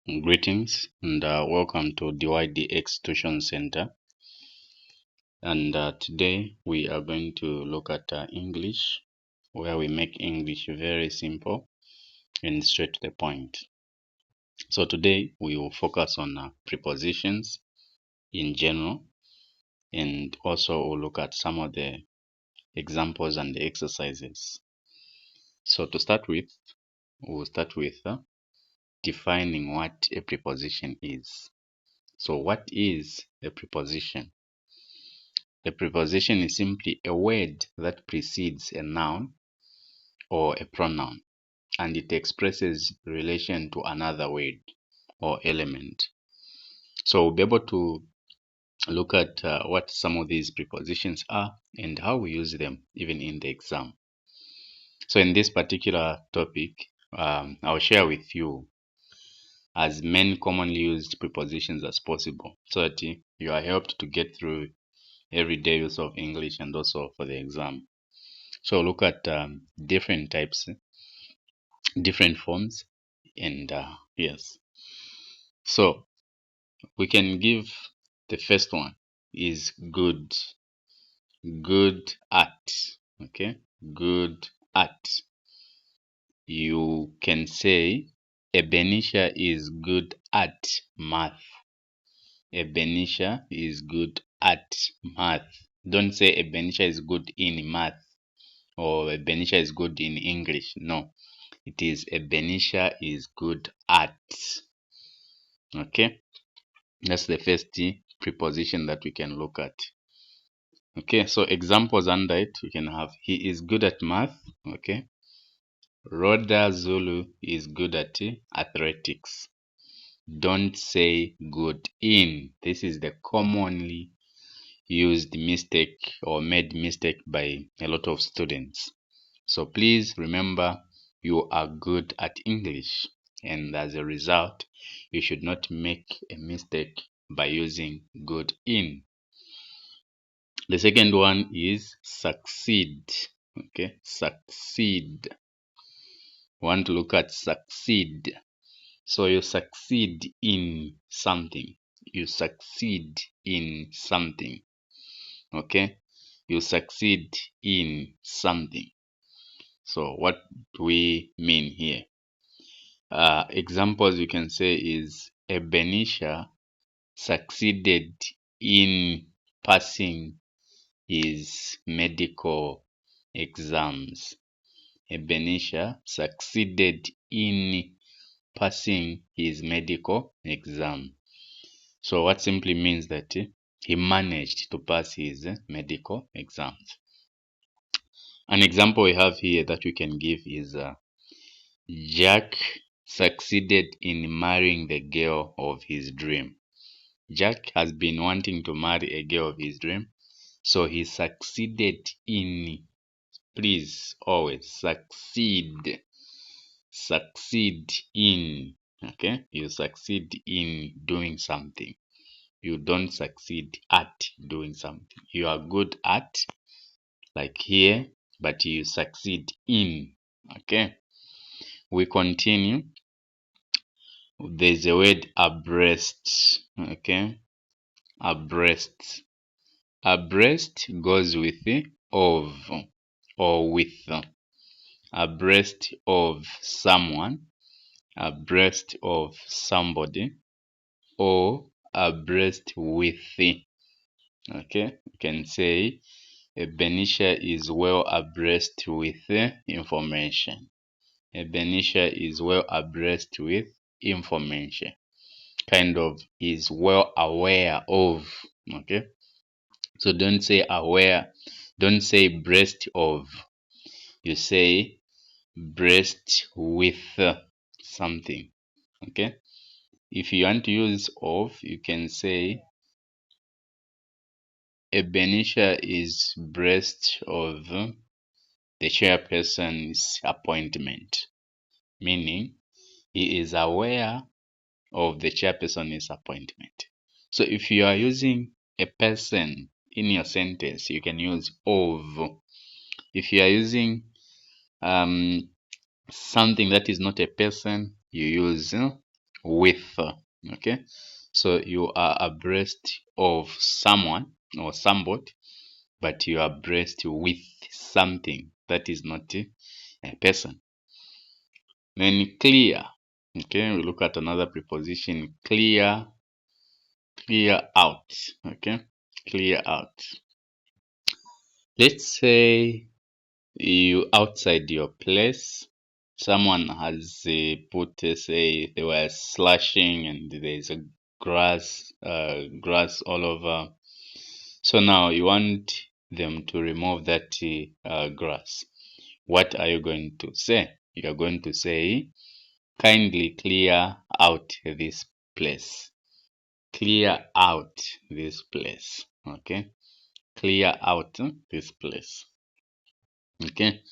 Greetings and welcome to DYDX Tuition Center. And today we are going to look at English, where we make English very simple and straight to the point. So today we will focus on prepositions in general, and also we'll look at some of the examples and the exercises. So to start with, we'll start with defining what a preposition is. So what is a preposition? A preposition is simply a word that precedes a noun or a pronoun, and it expresses relation to another word or element. So we'll be able to look at what some of these prepositions are and how we use them even in the exam. So in this particular topic, I'll share with you as many commonly used prepositions as possible so that you are helped to get through everyday use of English and also for the exam. So look at different types, different forms, and yes. So we can give the first one is good, good at. Okay, good at. You can say Ebenisha is good at math. Ebenisha is good at math. Don't say Ebenisha is good in math or Ebenisha is good in English. No, it is Ebenisha is good at. Okay, that's the first preposition that we can look at. Okay, so examples under it, we can have he is good at math. Okay, Rhoda Zulu is good at athletics. Don't say good in. This is the commonly used mistake or made mistake by a lot of students. So please remember, you are good at English, and as a result, you should not make a mistake by using good in. The second one is succeed. Okay, succeed. Want to look at succeed. So you succeed in something. You succeed in something. Okay, you succeed in something. So what do we mean here? Examples you can say is Ebenisha succeeded in passing his medical exams. Ebenisha succeeded in passing his medical exam. So what simply means that he managed to pass his medical exams. An example we have here that we can give is Jack succeeded in marrying the girl of his dream. Jack has been wanting to marry a girl of his dream, so he succeeded in, please always succeed in. Okay, you succeed in doing something. You don't succeed at doing something. You are good at, like here, but you succeed in. Okay, we continue. There's a word abreast. Okay, abreast. Abreast goes with of or with. Abreast of someone, abreast of somebody, or abreast with. Okay, you can say Ebenisha is well abreast with information. Ebenisha is well abreast with information. Kind of is well aware of. Okay, so don't say aware, don't say breast of. You say breast with something. Okay, if you want to use of, you can say Ebenisha is breast of the chairperson's appointment, meaning he is aware of the chairperson's appointment. So if you are using a person in your sentence, you can use of. If you are using something that is not a person, you use with. Okay, so you are abreast of someone or somebody, but you are abreast with something that is not a person. Then clear. Okay, we look at another preposition, clear, clear out. Okay, clear out. Let's say you outside your place, someone has put, say they were slashing and there's a grass all over. So now you want them to remove that grass. What are you going to say? You are going to say, kindly clear out this place. Clear out this place. Okay, clear out this place. Okay,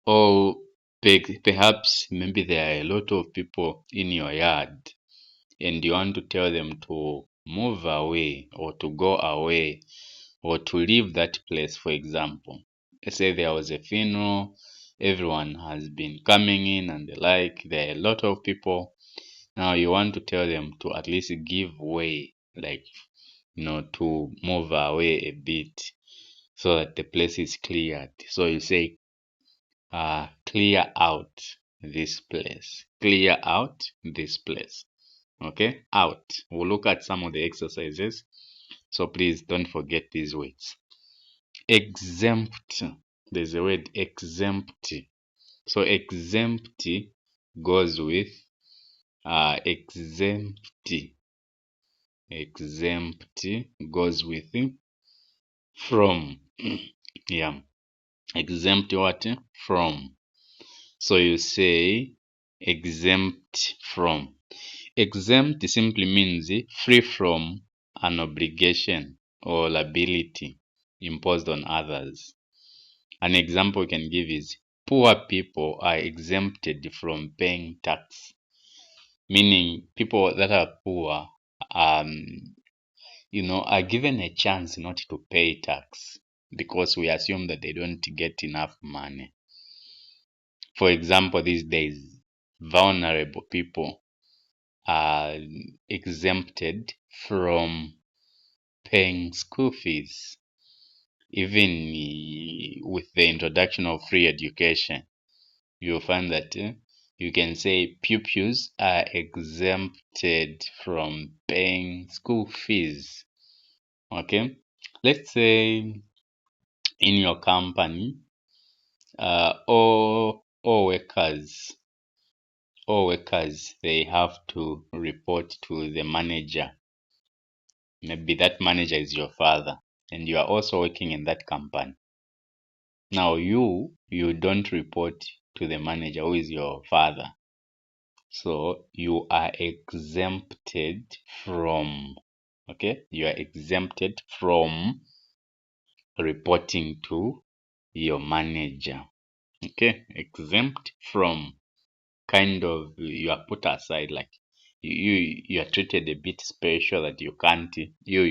or perhaps maybe there are a lot of people in your yard and you want to tell them to move away or to go away or to leave that place. For example, let's say there was a funeral, everyone has been coming in and the like, there are a lot of people. Now you want to tell them to at least give way, like, to move away a bit so that the place is cleared. So you say, clear out this place. Clear out this place. Okay, out. We'll look at some of the exercises. So please don't forget these words. Exempt. There's a word exempt. So exempt goes with exempt. Exempt goes with from. Yeah. Exempt what? From. So you say exempt from. Exempt simply means free from an obligation or liability imposed on others. An example we can give is poor people are exempted from paying tax, meaning people that are poor are given a chance not to pay tax because we assume that they don't get enough money. For example, these days, vulnerable people are exempted from paying school fees. Even with the introduction of free education, you'll find that you can say pupils are exempted from paying school fees. Okay, let's say in your company, all workers, they have to report to the manager. Maybe that manager is your father and you are also working in that company. Now you don't report to the manager who is your father. So you are exempted from, okay, you are exempted from reporting to your manager. Okay, exempt from, kind of, you are put aside, like you are treated a bit special, that you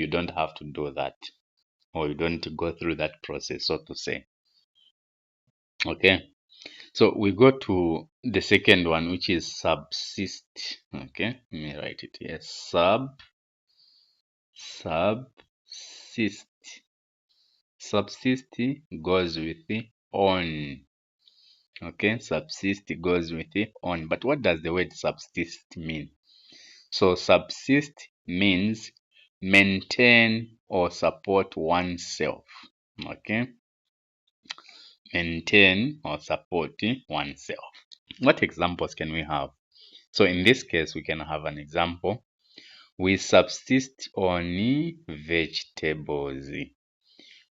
don't have to do that, or you don't go through that process, so to say. Okay, so we go to the second one, which is subsist. Okay, let me write it here. Subsist. Subsist goes with the on. Okay, subsist goes with the on. But what does the word subsist mean? So subsist means maintain or support oneself. Okay, maintain or support oneself. What examples can we have? So in this case, we can have an example. We subsist on vegetables.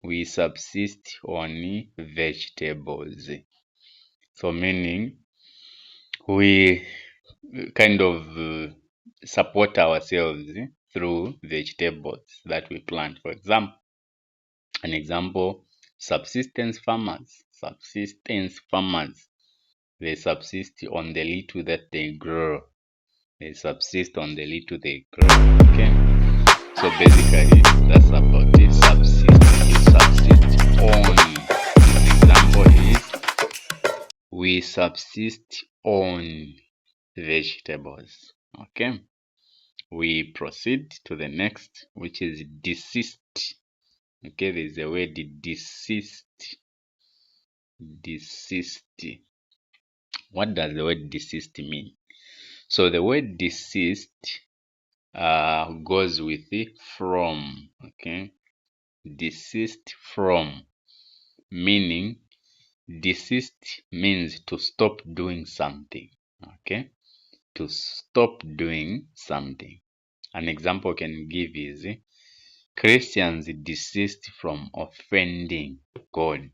We subsist on vegetables. So meaning we kind of support ourselves through vegetables that we plant. For example, an example, subsistence farmers. Subsistence farmers, they subsist on the little that they grow. They subsist on the little they grow. Okay, so basically that's about it. Subsist. You subsist on. An example is we subsist on vegetables. Okay, we proceed to the next, which is desist. Okay, there's a word desist. Desist. What does the word desist mean? So the word desist goes with the from. Okay, desist from, meaning desist means to stop doing something. Okay, to stop doing something. An example can give is Christians desist from offending God.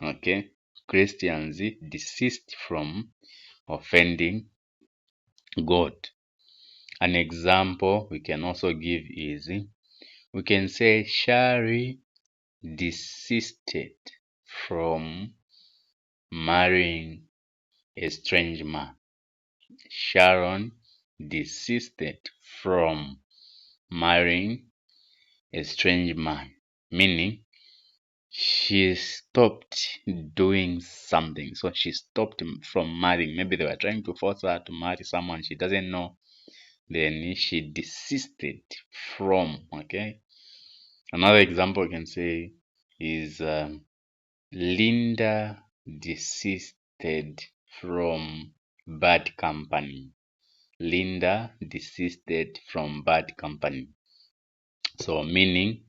Okay, Christians desist from offending God. An example we can also give is we can say Shari desisted from marrying a strange man. Sharon desisted from marrying a strange man, meaning she stopped doing something. So she stopped from marrying. Maybe they were trying to force her to marry someone she doesn't know. Then she desisted from. Okay. Another example I can say is Linda desisted from bad company. Linda desisted from bad company. So meaning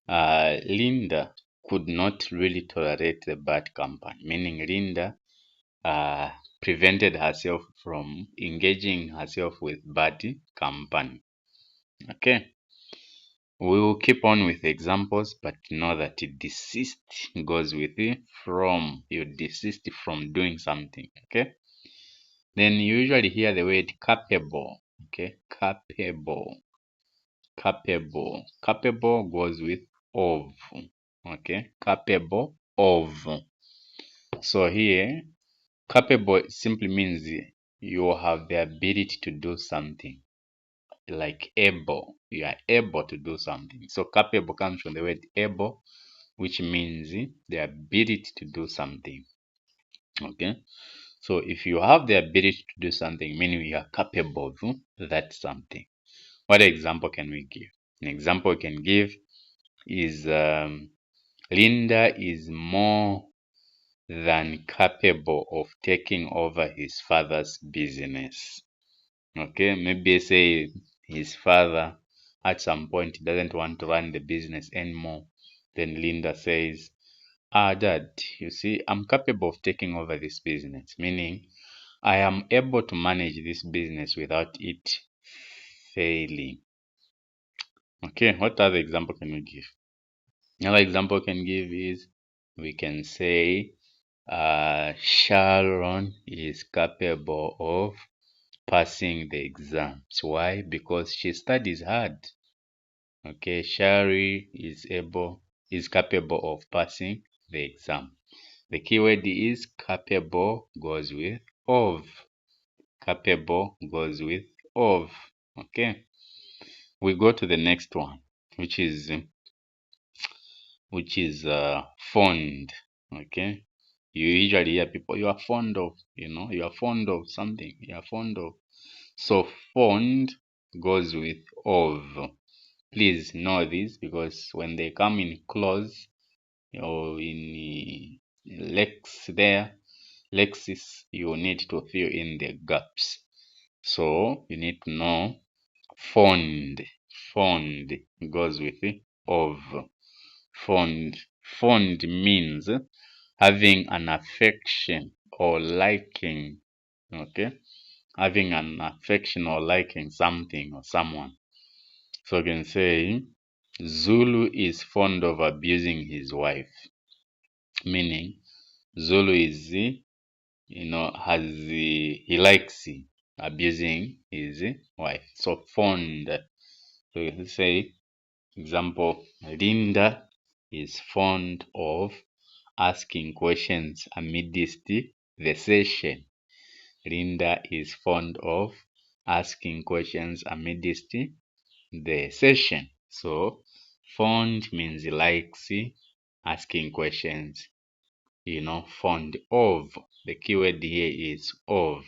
Linda could not really tolerate the bad company, meaning Linda prevented herself from engaging herself with bad company. Okay, we will keep on with examples, but know that desist goes with it from. You desist from doing something. Okay, then you usually hear the word capable. Okay, capable. Capable goes with of. Okay, capable of. So here, capable simply means you have the ability to do something. Like able, you are able to do something. So capable comes from the word able, which means the ability to do something. Okay, so if you have the ability to do something, meaning you are capable of that something. What example can we give? An example we can give is Linda is more than capable of taking over his father's business. Okay, maybe say his father at some point doesn't want to run the business anymore. Then Linda says, Dad, you see, I'm capable of taking over this business, meaning I am able to manage this business without it failing. Okay, what other example can we give? Another example can give is we can say Sharon is capable of passing the exams. Why? Because she studies hard. Okay, Shari is capable of passing the exam. The keyword is capable goes with of. Capable goes with of. Okay. We go to the next one, which is fond. Okay. You usually hear people, you are fond of, you are fond of something, you are fond of. So fond goes with of. Please know this because when they come in clause or in lex there, lexis, you need to fill in the gaps. So you need to know fond. Fond goes with of. Fond. Fond means having an affection or liking. Okay, having an affection or liking something or someone. So I can say Zulu is fond of abusing his wife, meaning Zulu is, he likes abusing his wife. So fond. So you can say, example, Linda is fond of asking questions amidst the session. Linda is fond of asking questions amidst the session. So fond means likes asking questions, fond of. The keyword here is of.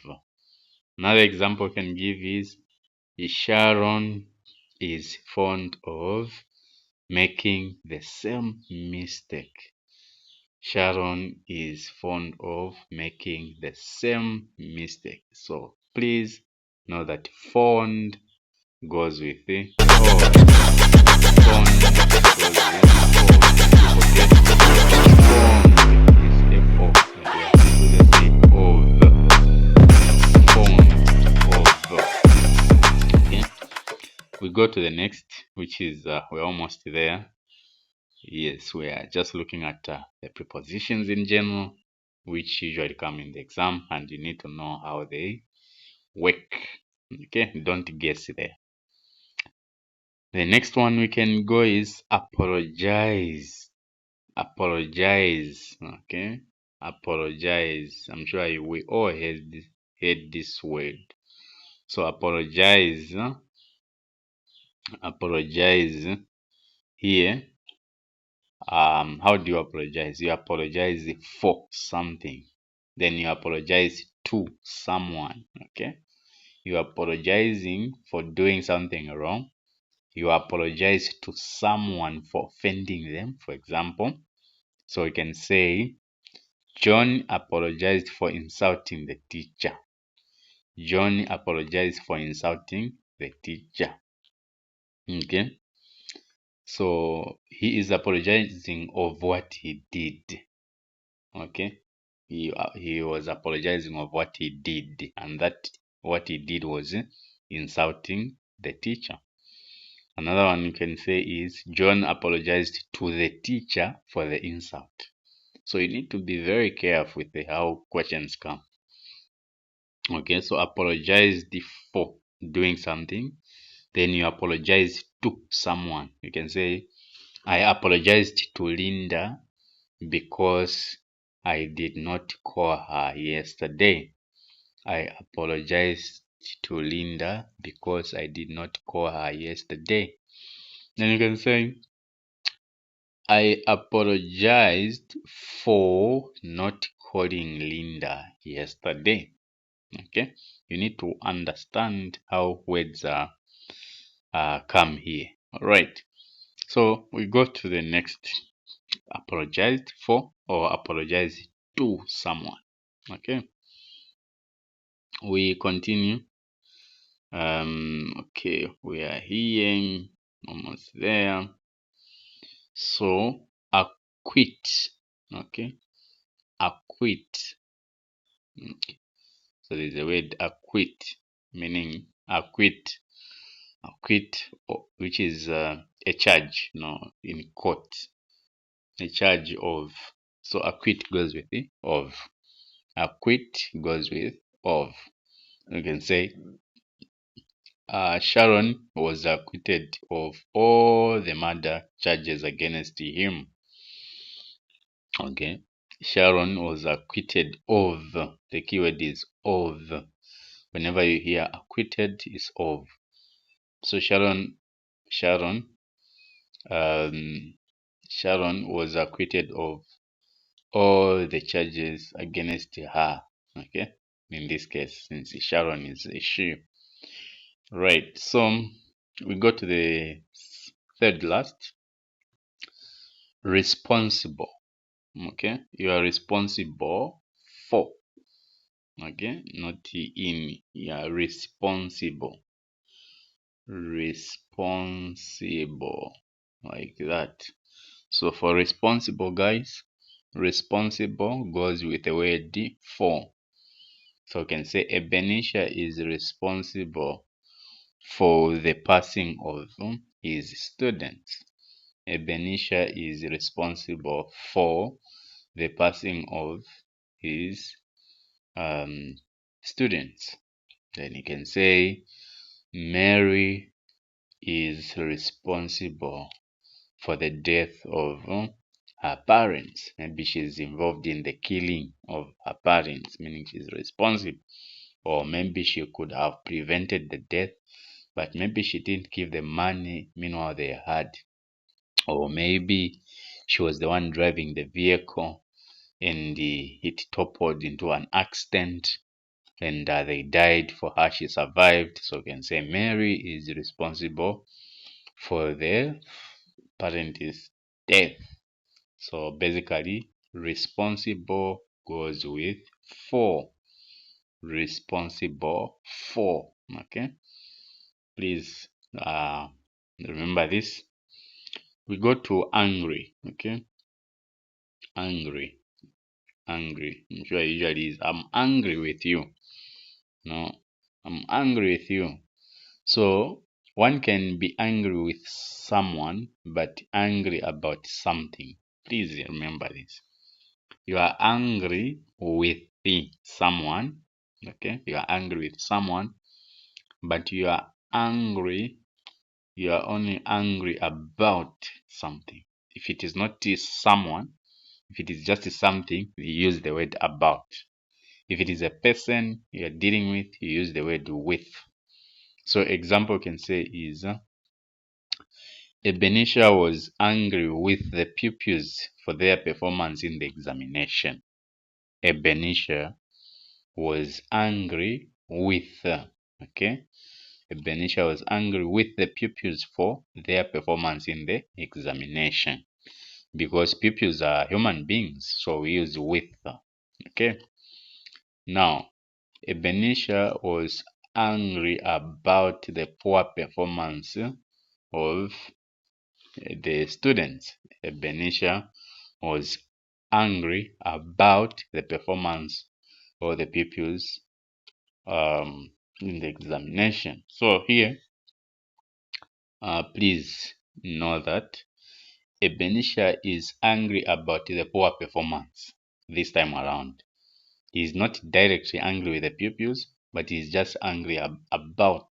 Another example I can give is Sharon is fond of making the same mistake. Sharon is fond of making the same mistake. So please know that fond goes with the of. Fond goes with of. Okay, we go to the next, which is we're almost there. Yes, we are just looking at the prepositions in general, which usually come in the exam, and you need to know how they work. Okay, don't guess there. The next one we can go is apologize. Apologize. Okay, apologize. I'm sure we all heard this word. So apologize. Apologize here. How do you apologize? You apologize for something, then you apologize to someone. Okay, you are apologizing for doing something wrong. You apologize to someone for offending them, for example. So you can say John apologized for insulting the teacher. John apologized for insulting the teacher. Okay, so he is apologizing of what he did. Okay, he was apologizing of what he did, and that what he did was insulting the teacher. Another one you can say is John apologized to the teacher for the insult. So you need to be very careful with how questions come. Okay, so apologize for doing something, then you apologize to someone. You can say I apologized to Linda because I did not call her yesterday. I apologized to Linda because I did not call her yesterday. Then you can say I apologized for not calling Linda yesterday. Okay, you need to understand how words are come here. All right, so we go to the next. Apologized for or apologize to someone. Okay, we continue. Okay, we are here, almost there. So acquit. Okay, acquit. Okay. So there's a word acquit, meaning acquit, which is a charge, in court, a charge of. So acquit goes with the of. Acquit goes with of. You can say Sharon was acquitted of all the murder charges against him. Okay, Sharon was acquitted of. The keyword is of. Whenever you hear acquitted, is of. So Sharon, um, Sharon was acquitted of all the charges against her. Okay, in this case, since Sharon is a she. Right. So we go to the third last. Responsible. Okay, you are responsible for. Okay, not in. You are responsible. Responsible, like that. So for responsible, guys, responsible goes with the word for. So you can say Ebenisha is responsible for the passing of his students. Ebenisha is responsible for the passing of his students. Then you can say Mary is responsible for the death of her parents. Maybe she's involved in the killing of her parents, meaning she's responsible. Or maybe she could have prevented the death, but maybe she didn't give the money, meanwhile they had. Or maybe she was the one driving the vehicle and it toppled into an accident. and they died for her, she survived. So we can say Mary is responsible for the parent's death. So basically, responsible goes with for. Responsible for. Okay, please remember this. We go to angry. Okay, angry. Angry. I'm sure usually is I'm angry with you. No, I'm angry with you. So one can be angry with someone, but angry about something. Please remember this. You are angry with someone. Okay, you are angry with someone, but you are angry. You are only angry about something. If it is not someone, if it is just something, you use the word about. If it is a person you are dealing with, you use the word with. So example can say is Ebenisha was angry with the pupils for their performance in the examination. Ebenisha was angry with, okay? Ebenisha was angry with the pupils for their performance in the examination. Because pupils are human beings, so we use with, okay? Now, Ebenisha was angry about the poor performance of the students. Ebenisha was angry about the performance of the pupils in the examination. So here, please know that Ebenisha is angry about the poor performance this time around. He is not directly angry with the pupils, but he is just angry about.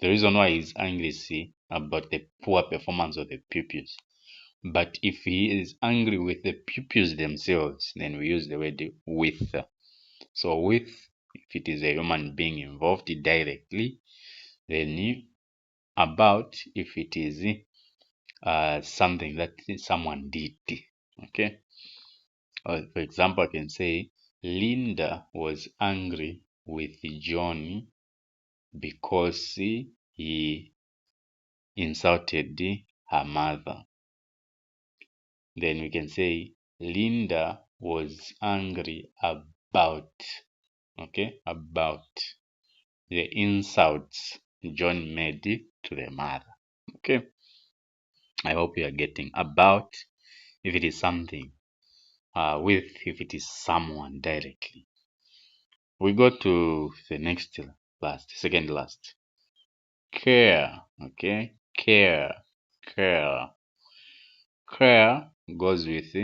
The reason why he's angry is about the poor performance of the pupils. But if he is angry with the pupils themselves, then we use the word with. So with, if it is a human being involved directly, then about if it is something that someone did. Okay. For example, I can say Linda was angry with John because he insulted her mother. Then we can say Linda was angry about, okay, about the insults John made to the mother. Okay, I hope you are getting about if it is something, with if it is someone directly. We go to the next last, second last. Care, okay, care, care. Care goes with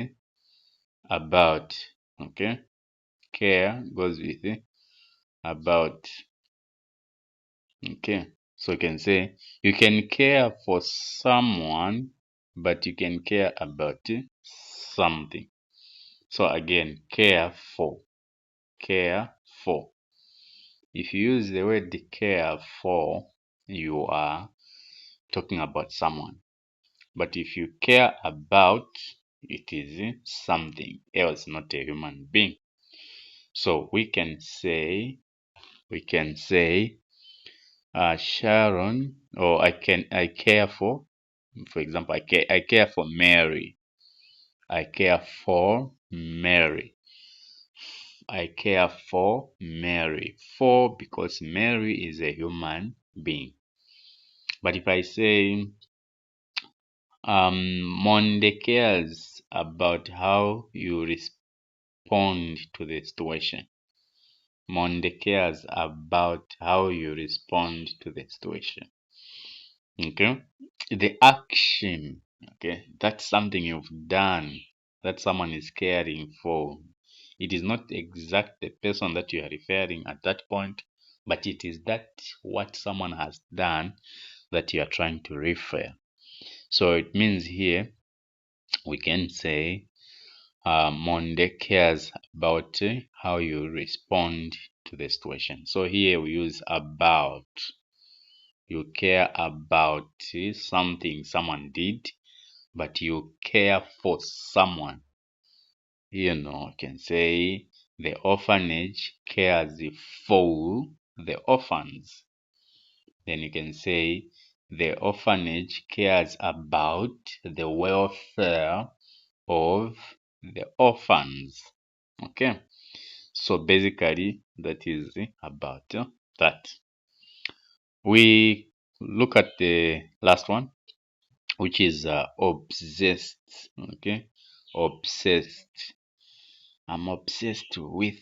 about, okay. Care goes with about, okay. So you can say you can care for someone, but you can care about something. So again, care for, care for. If you use the word care for, you are talking about someone. But if you care about, it is something else, not a human being. So we can say, Sharon, or I care for example, I care for Mary. I care for Mary. I care for Mary. For, because Mary is a human being. But if I say Monde cares about how you respond to the situation. Monde cares about how you respond to the situation. Okay, the action, okay, that's something you've done that someone is caring for. It is not exact the person that you are referring at that point, but it is that what someone has done that you are trying to refer. So it means here we can say Monde cares about how you respond to the situation. So here we use about. You care about something someone did, but you care for someone. You can say The orphanage cares for the orphans. Then you can say the orphanage cares about the welfare of the orphans. Okay, so basically that is about that. We look at the last one, which is obsessed. Okay, obsessed. I'm obsessed with,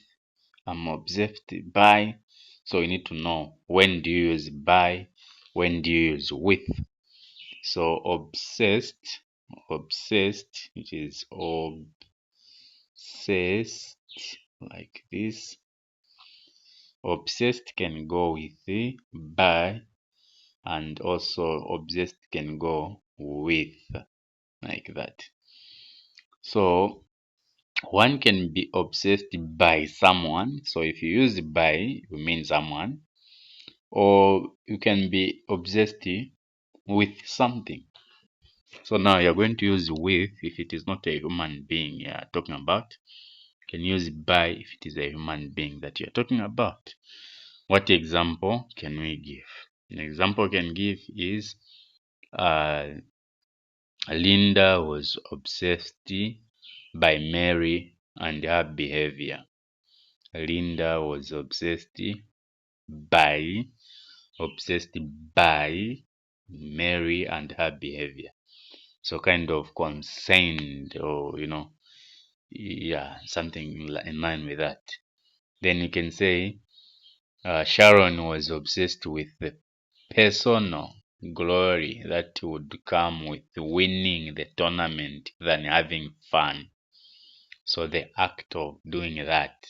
I'm obsessed by. So you need to know, when do you use by, when do you use with. So obsessed, obsessed, which is obsessed, like this. Obsessed can go with the by, and also obsessed can go with, like that. So one can be obsessed by someone. So if you use by, you mean someone, or you can be obsessed with something. So now you're going to use with if it is not a human being you're talking about. You can use by if it is a human being that you're talking about. What example can we give? An example can give is Linda was obsessed by Mary and her behavior. Linda was by obsessed by Mary and her behavior. So kind of concerned, or yeah, something in line with that. Then you can say Sharon was obsessed with the personal glory that would come with winning the tournament than having fun. So the act of doing that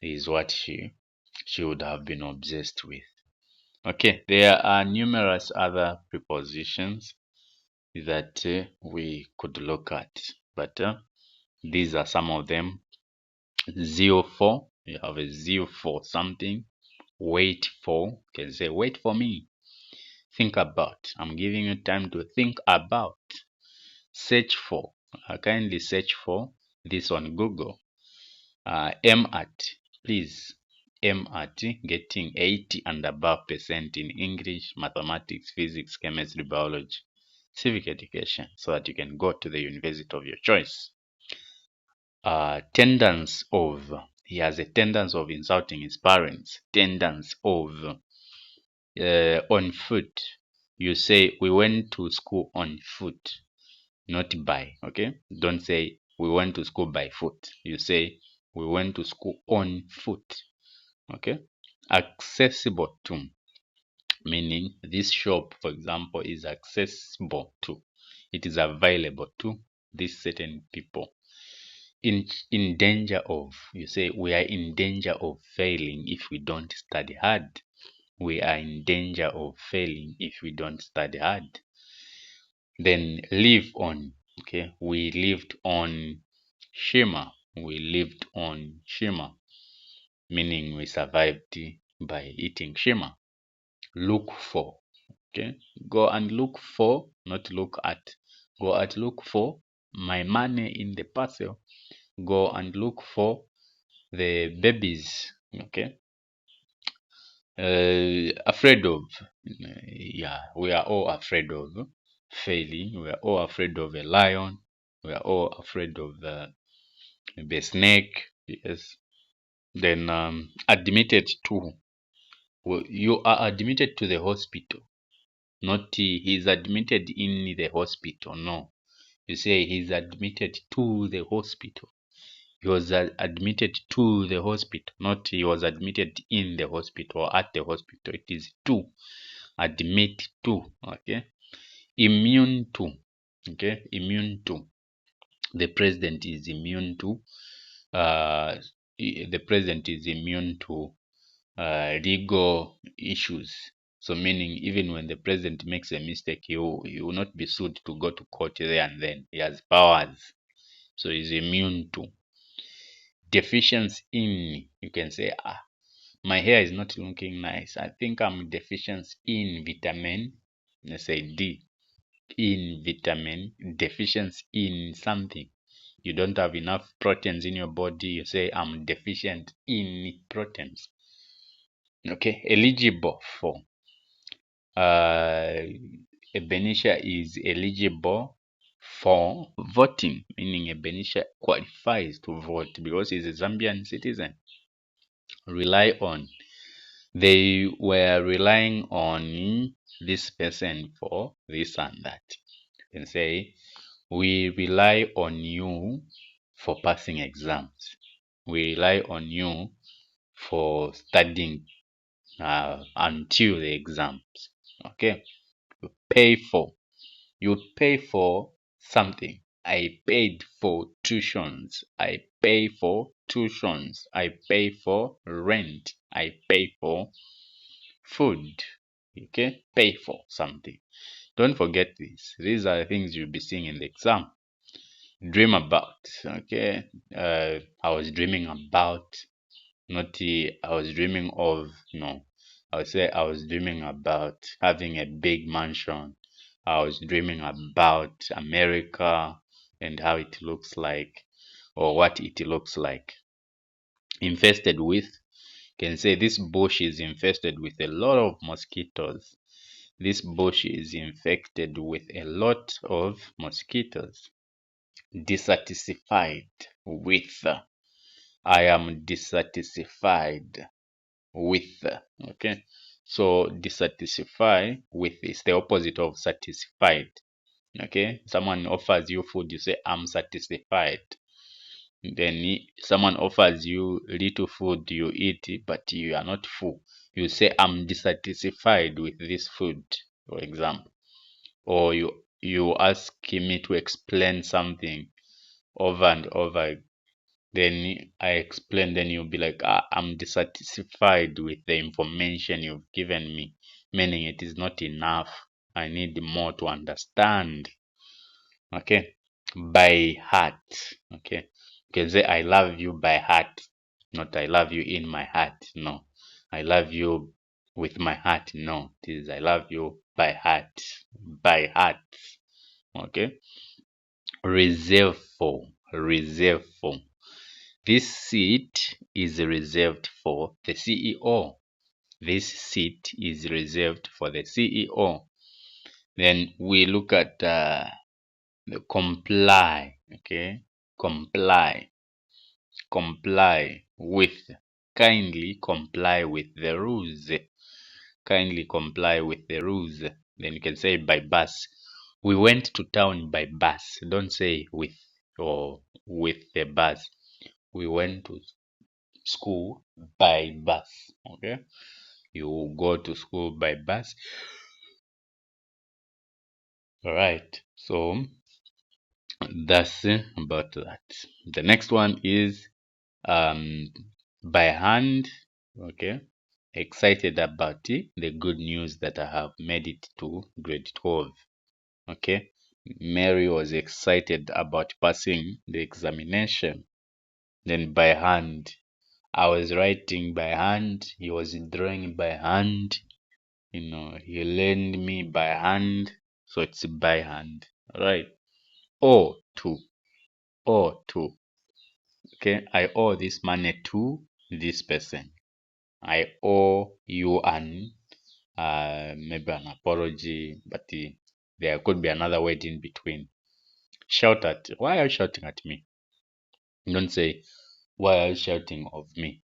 is what she would have been obsessed with. Okay, there are numerous other prepositions that we could look at, but these are some of them. Zeal for, you have a zeal for something. Wait for, you can say wait for me. Think about, I'm giving you time to think about. Search for, kindly search for this on Google. Aim at, please aim at getting 80 and above percent in English, mathematics, physics, chemistry, biology, civic education, so that you can go to the university of your choice. Tendency of, he has a tendency of insulting his parents. Tendency of, on foot, you say we went to school on foot, not by. Okay, don't say we went to school by foot, you say we went to school on foot. Okay, accessible to, meaning this shop, for example, is accessible to, it is available to these certain people. In danger of, you say we are in danger of failing if we don't study hard. We are in danger of failing if we don't study hard. Then live on, okay, we lived on Shima, we lived on Shima, meaning we survived by eating Shima. Look for, okay, go and look for, not look at. Go and look for my money in the parcel. Go and look for the babies. Okay, afraid of, yeah, we are all afraid of failing. We are all afraid of a lion. We are all afraid of the snake. Yes. Then admitted to, well, you are admitted to the hospital, not he's admitted in the hospital. No, you say he's admitted to the hospital. He was admitted to the hospital, not he was admitted in the hospital or at the hospital. It is to, admit to. Okay, immune to, okay, immune to, the president is immune to, the president is immune to legal issues. So meaning even when the president makes a mistake, he will not be sued to go to court there and then. He has powers, so he's immune to. Deficiency in, you can say, my hair is not looking nice, I think I'm deficient in vitamin, let's say D, in vitamin, deficiency in something. you don't have enough proteins in your body, you say I'm deficient in proteins. Okay, eligible for. Ebenisha is eligible for voting, meaning Ebenisha qualifies to vote because he's a Zambian citizen. Rely on. They were relying on this person for this and that. You can say, we rely on you for passing exams. We rely on you for studying until the exams. Okay, pay for. You pay for something. I paid for tuitions. I pay for tuitions. I pay for rent. I pay for food. Okay, pay for something. Don't forget this. These are the things you'll be seeing in the exam. Dream about. Okay, I was dreaming about. Not I was dreaming of. No, I would say I was dreaming about having a big mansion. I was dreaming about America and how it looks like, or what it looks like. Infested with, can say this bush is infested with a lot of mosquitoes. This bush is infected with a lot of mosquitoes. Dissatisfied with. I am dissatisfied with. Okay. So dissatisfy with is the opposite of satisfied. Okay. Someone offers you food, you say, I'm satisfied. Then someone offers you little food, you eat it, but you are not full. You say, I'm dissatisfied with this food, for example. Or you ask me to explain something over and over. Then I explain, then you'll be like, I'm dissatisfied with the information you've given me, meaning it is not enough. I need more to understand. Okay, by heart. Okay, you can say I love you by heart, not I love you in my heart. No, I love you with my heart. No, it is I love you by heart. By heart. Okay, reserve for. Reserve for. This seat is reserved for the CEO. This seat is reserved for the CEO. Then we look at the comply. Okay, comply. Comply with. Kindly comply with the rules. Kindly comply with the rules. Then you can say by bus. We went to town by bus. Don't say with or with the bus. We went to school by bus. Okay, you go to school by bus. All right, so that's about that. The next one is by hand. Okay, excited about it, the good news that I have made it to grade 12. Okay, Mary was excited about passing the examination. Then by hand, I was writing by hand, he was drawing by hand. He lent me by hand, so it's by hand. All right. Owe to. Owe to. Okay, I owe this money to this person. I owe you an maybe an apology, but there could be another word in between. Shout at. Why are you shouting at me? Don't say why are you shouting of me.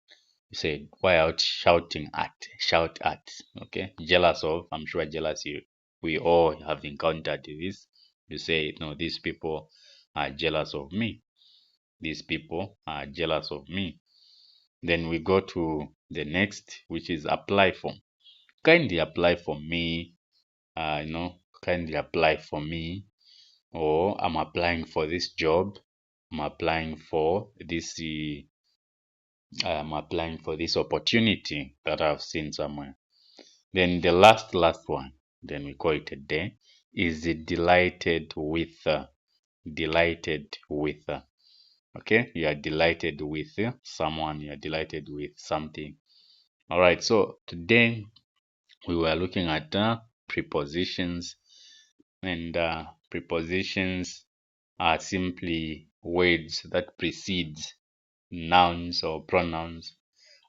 You say why are you shouting at? Shout at. Okay. Jealous of. I'm sure jealous you. We all have encountered this. You say no. These people are jealous of me. These people are jealous of me. Then we go to the next, which is apply for. Kindly apply for me. Kindly apply for me. Or I'm applying for this job. I'm applying for this. I'm applying for this opportunity that I've seen somewhere. Then the last one, then we call it a day, is delighted with. Delighted with. Okay, you are delighted with someone. You are delighted with something. All right. So today we were looking at prepositions, and prepositions are simply words that precedes nouns or pronouns,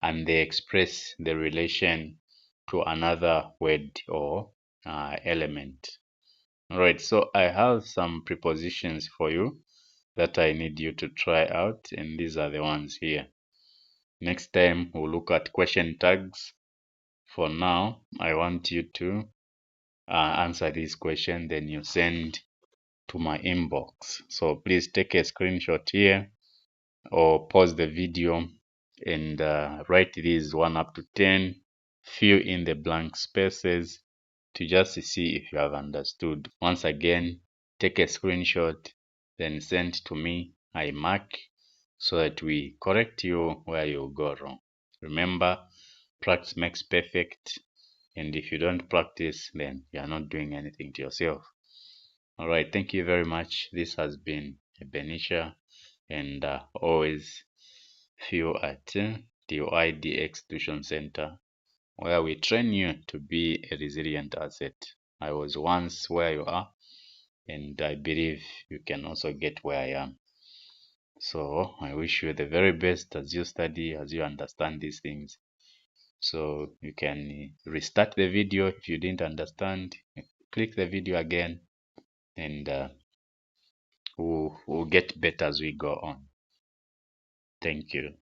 and they express the relation to another word or element. All right, so I have some prepositions for you that I need you to try out, and these are the ones here. Next time we'll look at question tags. For now, I want you to answer this question, then you send to my inbox. So please take a screenshot here or pause the video and write these 1 up to 10. Fill in the blank spaces to just see if you have understood. Once again, take a screenshot, then send to me. I mark so that we correct you where you go wrong. Remember, practice makes perfect, and if you don't practice, then you are not doing anything to yourself. All right, thank you very much. This has been Ebenisha, and always feel at the YDX Tuition Center, where we train you to be a resilient asset. I was once where you are, and I believe you can also get where I am. So I wish you the very best as you study, as you understand these things. So you can restart the video if you didn't understand, click the video again, and we'll get better as we go on. Thank you.